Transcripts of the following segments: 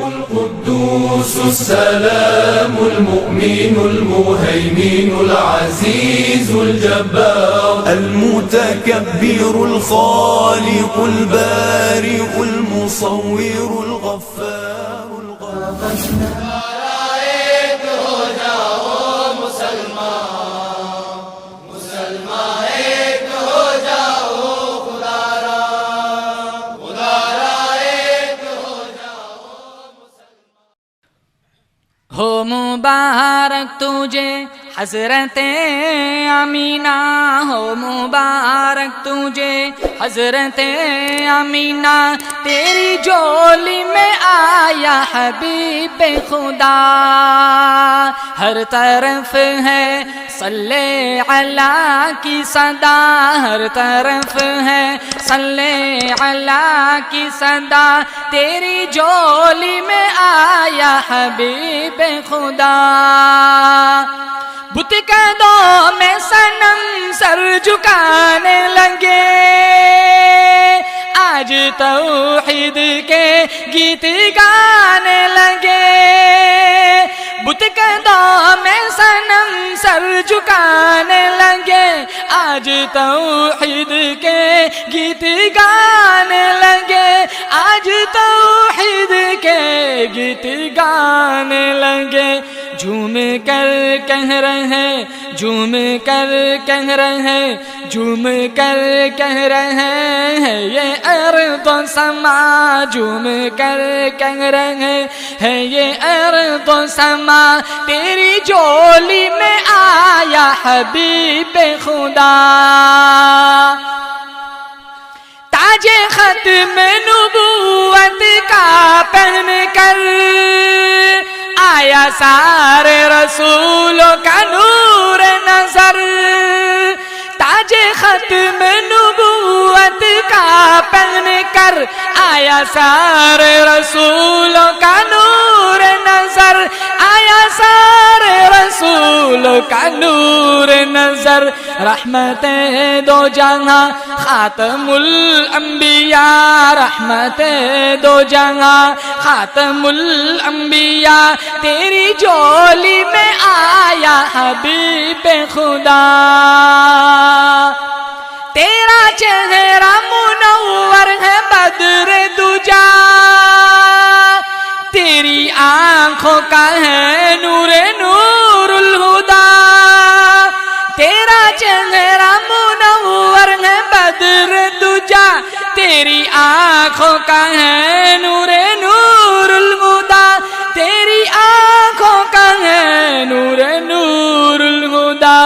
القدوس السلام المؤمن المهيمن العزيز الجبار المتكبر الخالق البارئ المصور الغفار الغفار ہو مبارک تجھے حضرت امینہ، ہو مبارک تجھے حضرت امینہ، تیری جولی میں آیا حبیب خدا، ہر طرف ہے صلی اللہ کی صدا، ہر طرف ہے صلی اللہ کی صدا، تیری جولی میں آیا حبیب خدا، بت قدوں میں صنم سر جھکانے لگے، آج توحید کے گیت گانے لگے، بت قدوں میں صنم سر جھکانے لگے، آج توحید کے گیت گانے لگے، آج توحید کے گیت گانے لگے، جھوم کر کہہ رہے، جھوم کر کہہ رہے، جھوم کر کہہ رہے ہیں یہ ارض و سما، جھوم کر کہہ رہے ہیں یہ ارض و سما، تیری جولی میں آیا حبیب خدا، تاج ختم نبوت کا پہن کر آیا سارے رسولوں کا نور نظر، تاج ختم نبوت کا پہن کر آیا سارے رسولوں کا نور نظر، آیا سارے رسولوں کا نور نظر، رحمت دو جہاں خاتم الانبیاء، رحمت دو جہاں خاتم الانبیاء، تیری جولی میں آیا حبیب خدا، تیرا چہرہ منور ہے بدر دجا، تیری آنکھوں کا ہے نور نور الہدا، تیرا چہرہ منور ہے بدر دجا، تیری آنکھوں کا ہے نور نور الہدا، تیری آنکھوں کا ہے نور نور الہدا،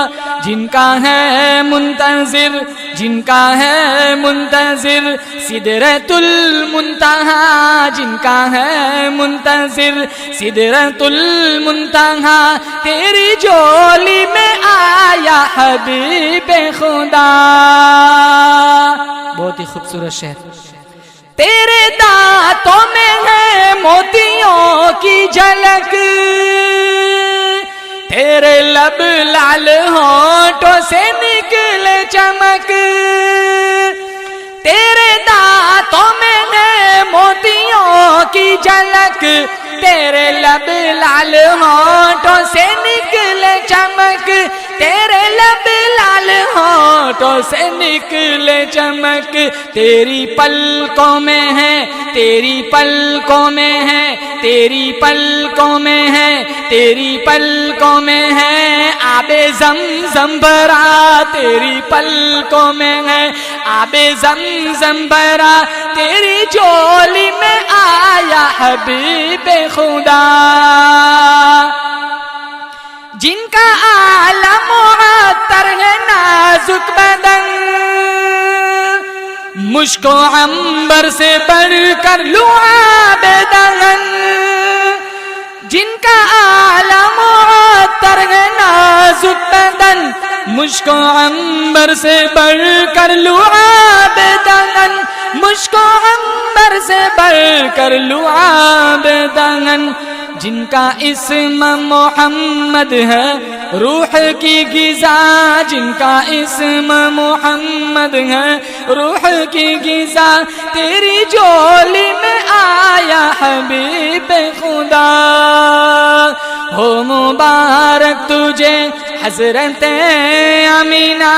جن کا ہے منتظر، جن کا ہے منتظر سدرۃ المنتہا، جن کا ہے منتظر سدرۃ المنتہا، تیری جولی میں آیا حبیب خدا، بہت ہی خوبصورت شعر، تیرے دانتوں میں ہے موتیوں کی جھلک، تیرے لب لال ہونٹوں سے نکلے چمک، تیرے دانتوں میں ہے موتیوں کی جھلک، تیرے لب لال ہونٹوں سے نکلے چمک، تیرے لب لال ہونٹوں سے نکلے چمک، تیری پلکوں میں ہے، تیری پلکوں میں ہے، تیری پلکوں میں ہے، تیری پلکوں میں ہے آب زمزم بھرا، تیری پلکوں میں ہے آب زمزم بھرا، تیری جولی میں آیا حبیب خدا، جن کا عالم معطر ہے نازک بدن، مشک و عنبر سے بڑھ کر لعاب دہن، جن کا عالم معطر ہے نازک بدن، مشک و عنبر سے بڑھ کر لعاب دہن، مشک و عنبر سے بڑھ کر لعاب دہن، جن کا اسم محمد ہے روح کی غذا، جن کا اسم محمد ہے روح کی غذا، تیری جولی میں آیا حبیب خدا، ہو مبارک تجھے حضرت امینہ،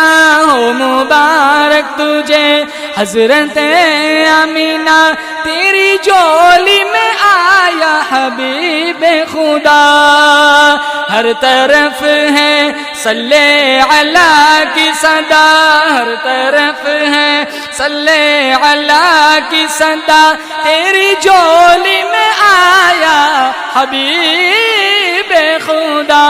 ہو مبارک تجھے حضرت امینہ، تیری جولی میں آیا حبیب خدا، ہر طرف ہے صلی علی کی صدا، ہر طرف ہے صلی علی کی صدا، تیری جولی میں آیا حبیب خدا۔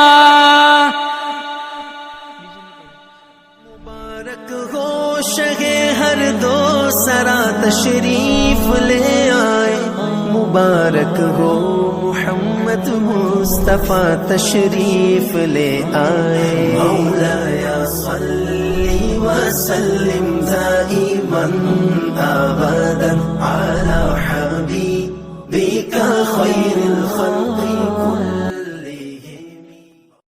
مبارک ہو شہ ہر دو سرا تشریف لے آئے، مبارک ہو محمد مصطفیٰ تشریف لے آئے، مولایا صلی وسلم دائما ابدا علی حبیبک خیر الخلق